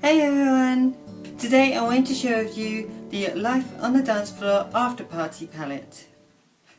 Hey everyone! Today I want to show you the Life on the Dance Floor After Party palette.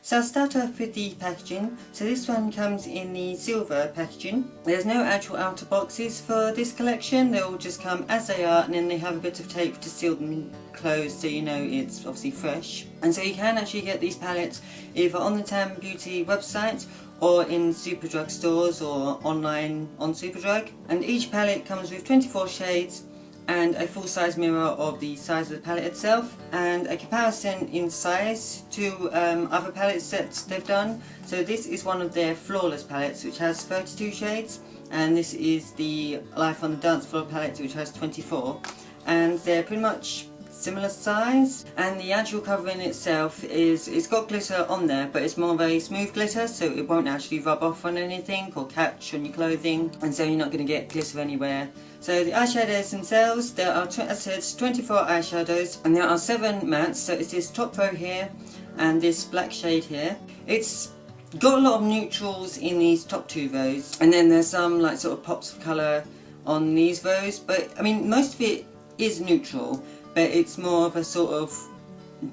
So I'll start off with the packaging. So this one comes in the silver packaging. There's no actual outer boxes for this collection, they all just come as they are, and then they have a bit of tape to seal them closed so you know it's obviously fresh. And so you can actually get these palettes either on the Tam Beauty website or in Superdrug stores or online on Superdrug. And each palette comes with 24 shades and a full-size mirror of the size of the palette itself, and a comparison in size to other palette sets they've done. So this is one of their Flawless palettes, which has 32 shades, and this is the Life on the Dance Floor palette, which has 24, and they're pretty much similar size. And the actual covering itself it's got glitter on there, but it's more of a smooth glitter, so it won't actually rub off on anything or catch on your clothing, and so you're not going to get glitter anywhere. So the eyeshadows themselves, there are, as I said, 24 eyeshadows, and there are 7 mattes. So it's this top row here and this black shade here. It's got a lot of neutrals in these top 2 rows, and then there's some like sort of pops of colour on these rows, but I mean most of it is neutral, but it's more of a sort of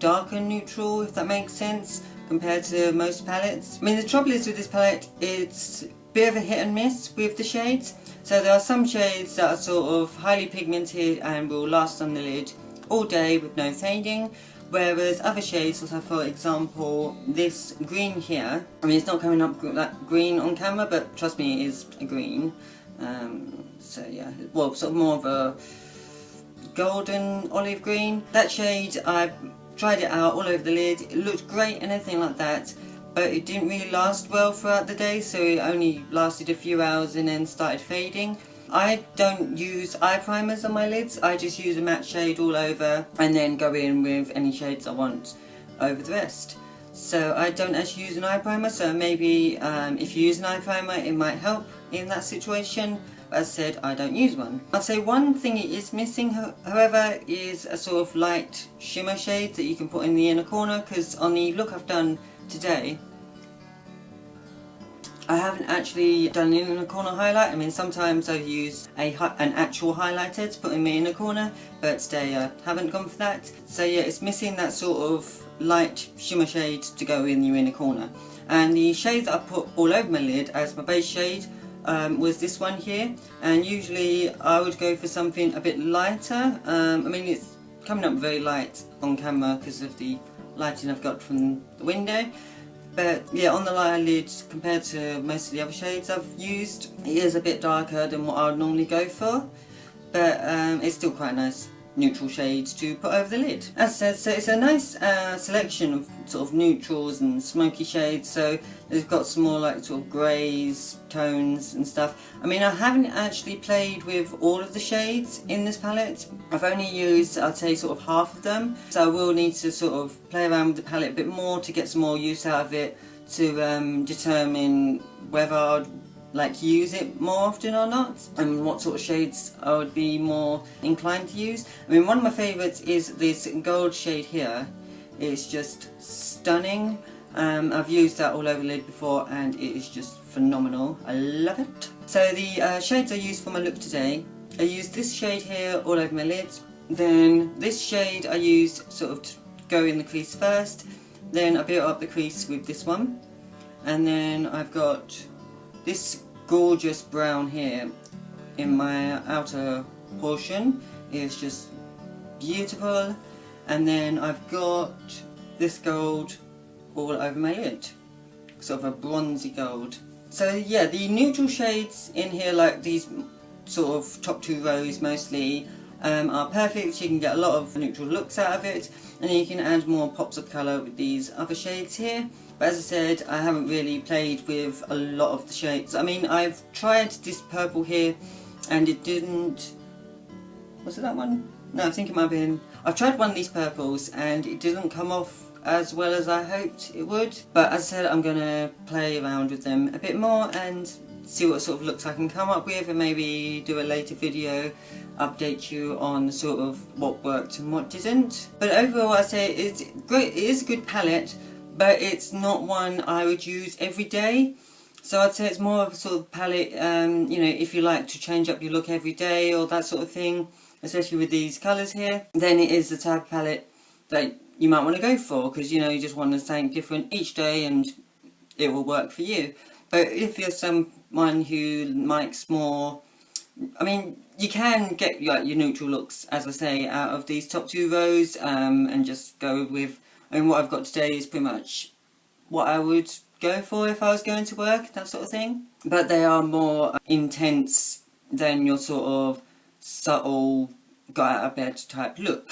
darker neutral, if that makes sense, compared to most palettes. I mean, the trouble is with this palette, it's a bit of a hit and miss with the shades. So there are some shades that are sort of highly pigmented and will last on the lid all day with no fading, whereas other shades, like for example this green here, I mean it's not coming up that green on camera, but trust me it is a green. So yeah, well, sort of more of a golden olive green. That shade, I've tried it out all over the lid, it looked great and everything like that, but it didn't really last well throughout the day, so it only lasted a few hours and then started fading. I don't use eye primers on my lids, I just use a matte shade all over and then go in with any shades I want over the rest. So I don't actually use an eye primer, so maybe if you use an eye primer it might help in that situation. As I said, I don't use one. I'd say one thing it is missing, however, is a sort of light shimmer shade that you can put in the inner corner, because on the look I've done today, I haven't actually done an inner corner highlight. I mean, sometimes I've used an actual highlighter to put in my inner corner, but today I haven't gone for that. So yeah, it's missing that sort of light shimmer shade to go in your inner corner. And the shade that I put all over my lid as my base shade was this one here, and usually I would go for something a bit lighter. I mean, it's coming up very light on camera because of the lighting I've got from the window, but yeah, on the lid compared to most of the other shades I've used, it is a bit darker than what I would normally go for, but it's still quite a nice neutral shades to put over the lid. As I said, so it's a nice selection of sort of neutrals and smoky shades, so they've got some more like sort of greys, tones and stuff. I mean, I haven't actually played with all of the shades in this palette. I've only used, I'd say, sort of half of them, so I will need to sort of play around with the palette a bit more to get some more use out of it, to determine whether I'd like use it more often or not, and what sort of shades I would be more inclined to use. I mean, one of my favourites is this gold shade here. It's just stunning. I've used that all over the lid before and it is just phenomenal. I love it. So the shades I used for my look today, I used this shade here all over my lid, then this shade I used sort of to go in the crease first, then I built up the crease with this one, and then I've got this gorgeous brown here in my outer portion. It's just beautiful, and then I've got this gold all over my lid, sort of a bronzy gold. So yeah, the neutral shades in here, like these sort of top 2 rows mostly, are perfect. You can get a lot of neutral looks out of it, and you can add more pops of colour with these other shades here. But as I said, I haven't really played with a lot of the shades. I mean, I've tried this purple here and it didn't... Was it that one? No, I think it might have been... I've tried one of these purples and it didn't come off as well as I hoped it would. But as I said, I'm going to play around with them a bit more and see what sort of looks I can come up with, and maybe do a later video, update you on sort of what worked and what didn't. But overall, I'd say it's great. It is a good palette, but it's not one I would use every day. So I'd say it's more of a sort of palette, you know, if you like to change up your look every day or that sort of thing. especially with these colours here, then it is the type of palette that you might want to go for, because you know, you just want something different each day and it will work for you. But if you're someone who likes more, I mean, you can get like your neutral looks, as I say, out of these top 2 rows, and just go with, I mean, what I've got today is pretty much what I would go for if I was going to work, that sort of thing. But they are more intense than your sort of subtle, got out of bed type look.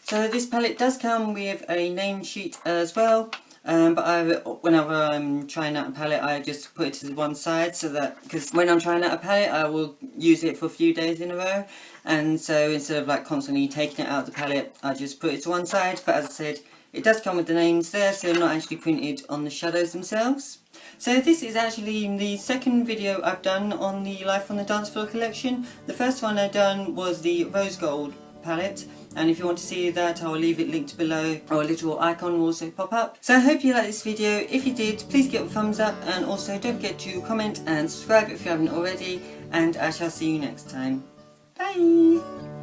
So this palette does come with a name sheet as well. But whenever I'm trying out a palette, I just put it to one side, so that, because when I'm trying out a palette, I will use it for a few days in a row, and so instead of like constantly taking it out of the palette, I just put it to one side. But as I said, it does come with the names there, so they're not actually printed on the shadows themselves. So this is actually the second video I've done on the Life on the Dance Floor collection. The first one I done was the Rose Gold palette, and if you want to see that, I'll leave it linked below, or a little icon will also pop up. So I hope you liked this video. If you did, please give it a thumbs up, and also don't forget to comment and subscribe if you haven't already, and I shall see you next time. Bye!